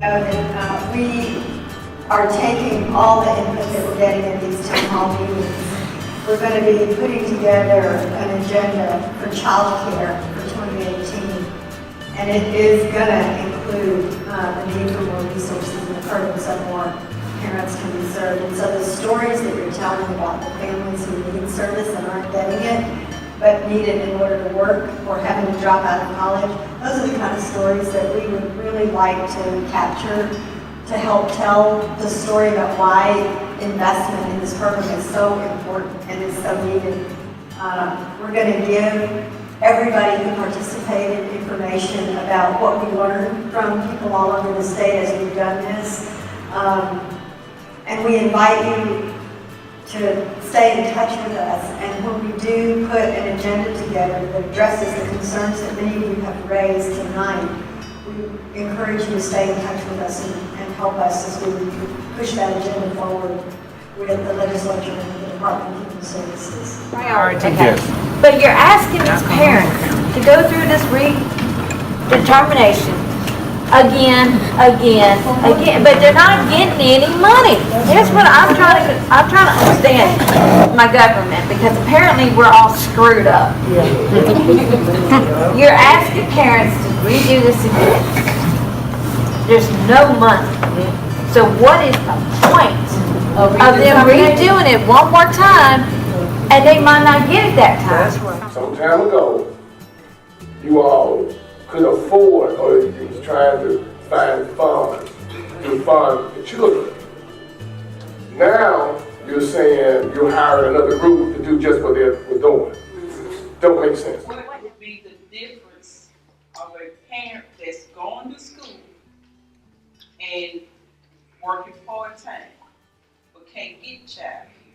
We are taking all the input that we're getting at these town hall meetings. We're going to be putting together an agenda for childcare for 2018, and it is going to include the need for more resources and the purpose of more parents can be served. And so the stories that you're telling about the families who need service and aren't getting it, but need it in order to work or having to drop out of college, those are the kind of stories that we would really like to capture to help tell the story about why investment in this program is so important and is so needed. We're going to give everybody who participated information about what we learned from people all over the state as we've done this. And we invite you to stay in touch with us. And when we do put an agenda together that addresses the concerns that many of you have raised tonight, we encourage you to stay in touch with us and help us as we push that agenda forward with the legislature and the Department of Human Services. Priority. Okay. But you're asking these parents to go through this redetermination again, but they're not getting any money. Here's what I'm trying to understand my government, because apparently we're all screwed up. You're asking parents to redo this again. There's no money. So what is the point of them redoing it one more time, and they might not get it that time? Some time ago, you all could afford, or you was trying to find funds to fund the children. Now you're saying you're hiring another group to do just what they were doing. Don't make sense. What would be the difference of a parent that's going to school and working part-time but can't get child care?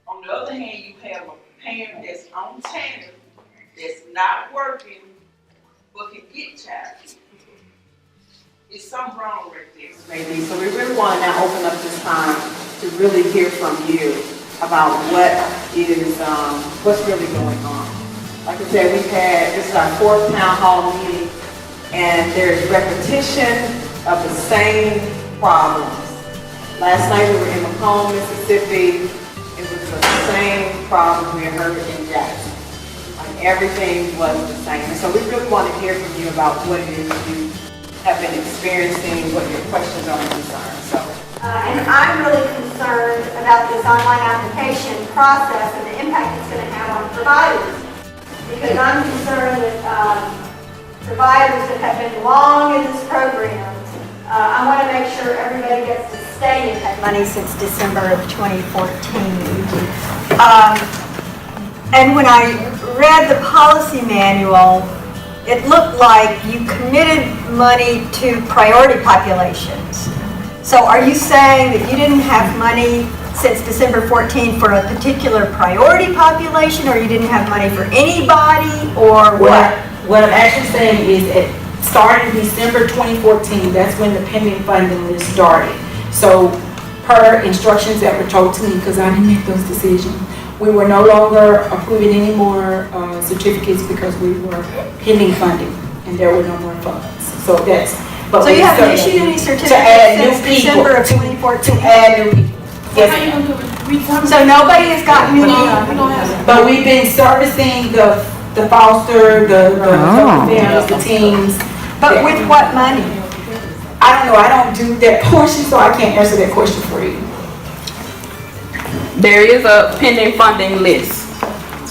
On the other hand, you have a parent that's on TANF that's not working but can get child care. It's something wrong right there. Maybe. So we really want to now open up this time to really hear from you about what's really going on. Like I said, this is our 4th town hall meeting, and there's repetition of the same problems. Last night we were in McComb, Mississippi. It was the same problem we heard in Jackson. Everything was the same. And so we really want to hear from you about what it is you have been experiencing, what your questions are and concerns. And I'm really concerned about this online application process and the impact it's going to have on providers. Because I'm concerned with providers that have been long in this program. I want to make sure everybody gets to stay in that money since December of 2014. And when I read the policy manual, it looked like you committed money to priority populations. So are you saying that you didn't have money since December 14 for a particular priority population, or you didn't have money for anybody, or what? What I'm actually saying is it started December 2014. That's when the pending funding list started. So per instructions that were told to me, because I didn't make those decisions, we were no longer approving any more certificates because we were pending funding and there were no more funds. So that's. But so you haven't issued any certificates since December of 2014? To add new people. Yes. So nobody has gotten any. But we've been servicing the foster, the families, the teams. But with what money? I don't know. I don't do that portion, so I can't answer that question for you. There is a pending funding list,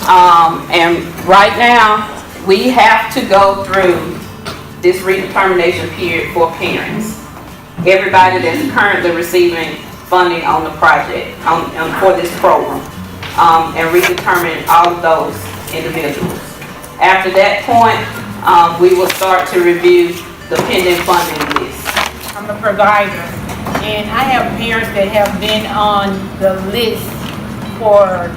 and right now we have to go through this redetermination period for parents. Everybody that's currently receiving funding on the project, for this program, and redetermine all of those individuals. After that point, we will start to review the pending funding list. I'm a provider, and I have parents that have been on the list for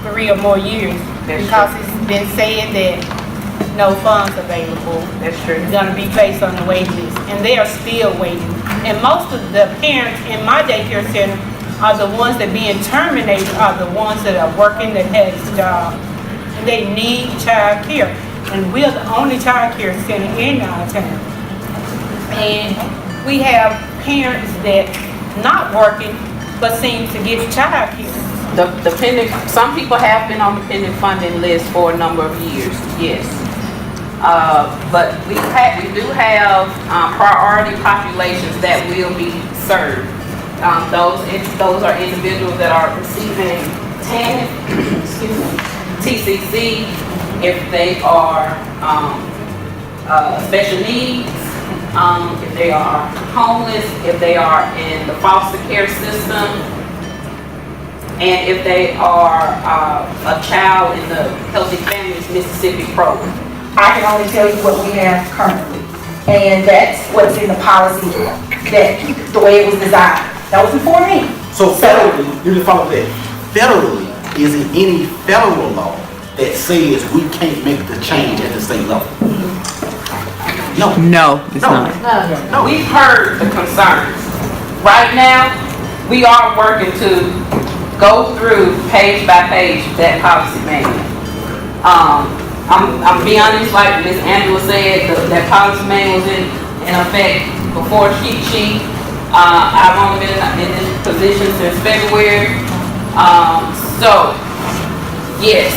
3 or more years because it's been said that no funds available. That's true. It's going to be placed on the wait list, and they are still waiting. And most of the parents in my daycare center are the ones that being terminated, are the ones that are working, that has jobs, and they need child care. And we're the only child care center in our town. And we have parents that not working, but seem to get childcare. Some people have been on the dependent funding list for a number of years, yes. But we do have priority populations that will be served. Those are individuals that are receiving TCC, if they are special needs, if they are homeless, if they are in the foster care system, and if they are a child in the Healthy Families Mississippi program. I can only tell you what we have currently, and that's what's in the policy, that the way it was designed. That was before me. So federally, you just follow that. Federally, is it any federal law that says we can't make the change at the state level? No. No, it's not. No, we've heard the concerns. Right now, we are working to go through page by page that policy manual. I'm be honest, like Ms. Angela said, that policy manual was in effect before she. I've only been in this position since February. So, yes,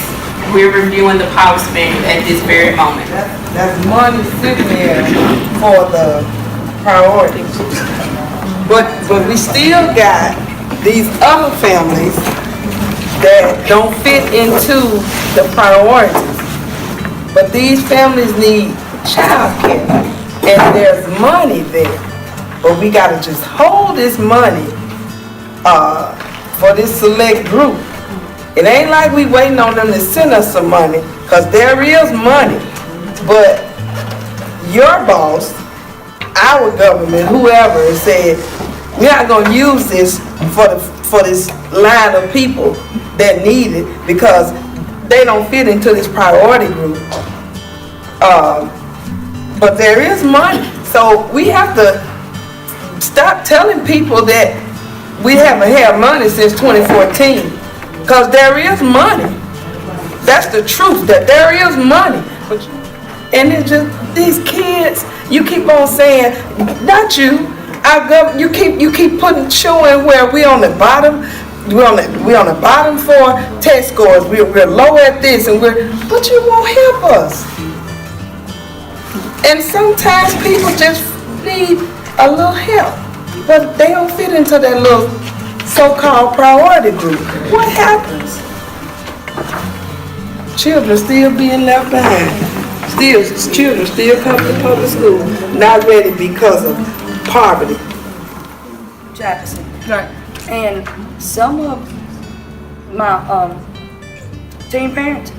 we're reviewing the policy manual at this very moment. That's money sitting there for the priorities. But we still got these other families that don't fit into the priorities. But these families need childcare, and there's money there. But we gotta just hold this money for this select group. It ain't like we waiting on them to send us some money, cause there is money. But your boss, our government, whoever said, we're not gonna use this for this line of people that need it because they don't fit into this priority group. But there is money, so we have to stop telling people that we haven't had money since 2014, because there is money. That's the truth, that there is money. And it's just these kids, you keep on saying, not you, our government, you keep showing where we on the bottom. We on the bottom for test scores. We're low at this, but you won't help us. And sometimes people just need a little help, but they don't fit into that little so-called priority group. What happens? Children still being left behind. Children still come to public school, not ready because of poverty. Jackson. Right. And some of my teen parents,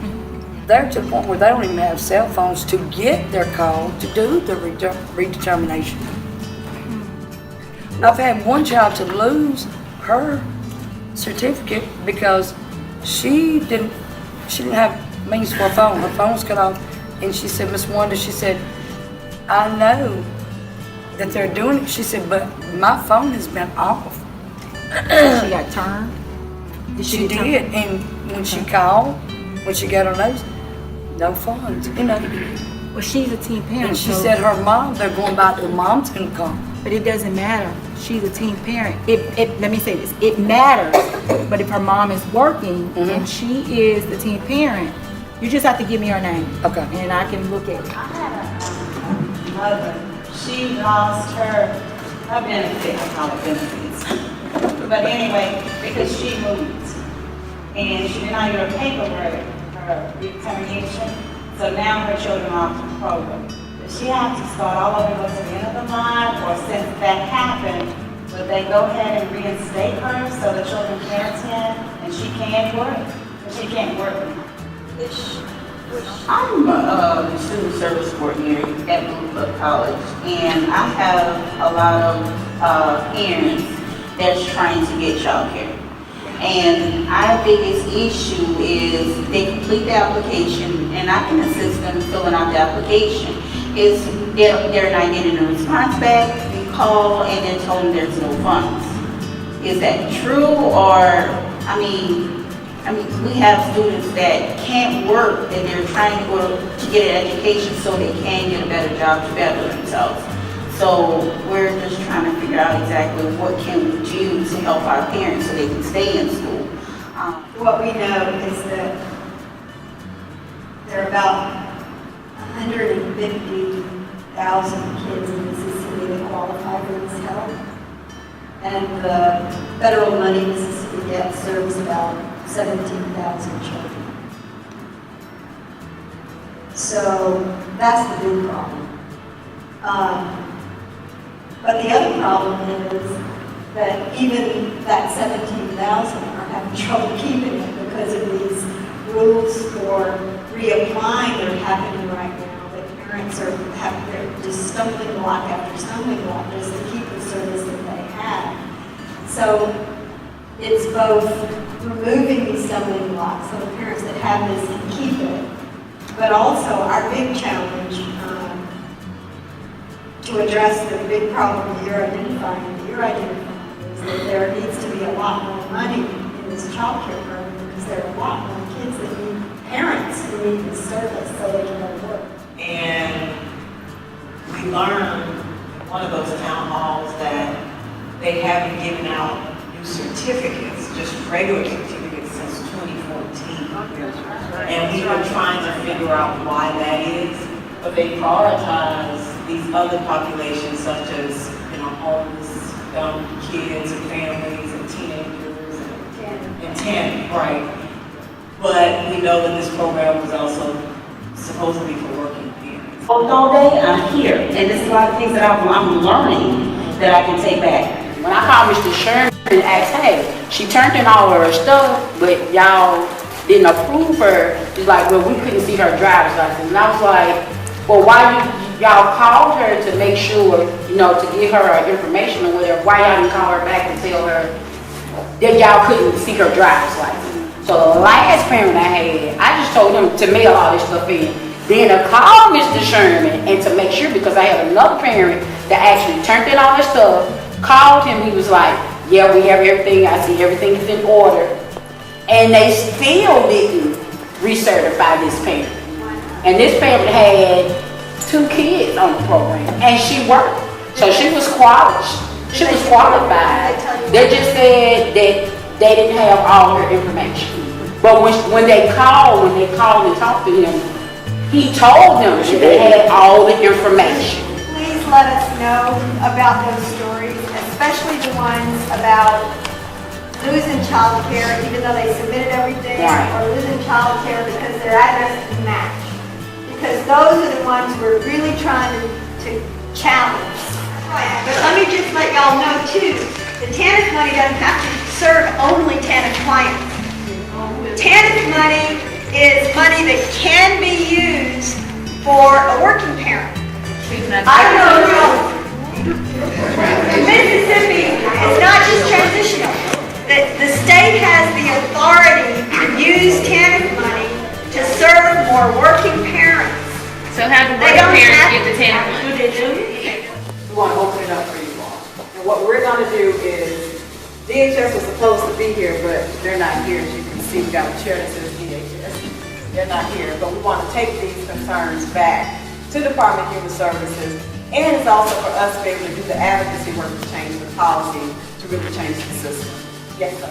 they're to the point where they don't even have cell phones to get their call to do the redetermination. I've had one child to lose her certificate because she didn't have means for a phone. Her phone was cut off, and she said, Miss Wanda, she said, I know that they're doing it. She said, but my phone has been off. She got turned? She did, and when she called, when she got her notice, no funds, Well, she's a teen parent. And she said her mom, they're going back, the mom's gonna come. But it doesn't matter. She's a teen parent. Let me say this. It matters. But if her mom is working and she is the teen parent, you just have to give me her name. Okay. And I can look at it. I had a mother. She lost her benefit, I call it benefits. But anyway, because she moved and she did not get her paperwork, her determination. So now her children are off the program. Does she have to start all over at the end of the month, or since that happened, would they go ahead and reinstate her so the children can attend and she can work? But she can't work now. I'm a student service coordinator at Gulfport College, and I have a lot of parents that's trying to get childcare. And our biggest issue is they complete the application, and I can assist them filling out the application. Is they're not getting a response back, we call and then told them there's no funds. Is that true, or, I mean, we have students that can't work and they're trying to go to get an education so they can get a better job to better themselves. So we're just trying to figure out exactly what can we do to help our parents so they can stay in school. What we know is that there are about 150,000 kids in Mississippi that qualify for this help. And the federal money Mississippi gets serves about 17,000 children. So that's the big problem. But the other problem is that even that 17,000 are having trouble keeping it because of these rules for reapplying that are happening right now. That parents are they're just stumbling block after stumbling block just to keep the service that they have. So it's both removing these stumbling blocks so the parents that have this can keep it, but also our big challenge to address the big problem that you're identifying is that there needs to be a lot more money in this child care program because there are a lot more kids that need parents who need this service so they can go to work. And we learned in one of those town halls that they haven't given out new certificates, just regular certificates since 2014. And we've been trying to figure out why that is, but they prioritize these other populations such as, homeless young kids and families and teenagers and 10, right? But we know that this program was also supposed to be for working parents. All day I'm here, and there's a lot of things that I'm learning that I can take back. When I called Mr. Sherman and asked, hey, she turned in all of her stuff, but y'all didn't approve her. She's like, well, we couldn't see her driver's license. And I was like, well, why y'all called her to make sure, to give her information or whatever, why y'all didn't call her back and tell her that y'all couldn't see her driver's license? So the last parent I had, I just told him to mail all this stuff in. Then to call Mr. Sherman and to make sure, because I had another parent that actually turned in all this stuff, called him, he was like, yeah, we have everything, I see everything is in order. And they still didn't recertify this parent. And this parent had 2 kids on the program, and she worked. So she was qualified. They just said that they didn't have all her information. But when they called and talked to him, he told them that they had all the information. Please let us know about those stories, especially the ones about losing child care even though they submitted everything, or losing child care because their address didn't match. Because those are the ones we're really trying to challenge. But let me just let y'all know too, the TANF money doesn't have to serve only TANF clients. TANF money is money that can be used for a working parent. I know Mississippi is not just transitional. The state has the authority to use TANF money to serve more working parents. So how do working parents get the TANF money? We want to open it up for you all. And what we're going to do is, DHS was supposed to be here, but they're not here. As you can see, we got a chair that says DHS. They're not here, but we want to take these concerns back to Department of Human Services, and it's also for us to be able to do the advocacy work to change the policy, to really change the system. Yes, sir.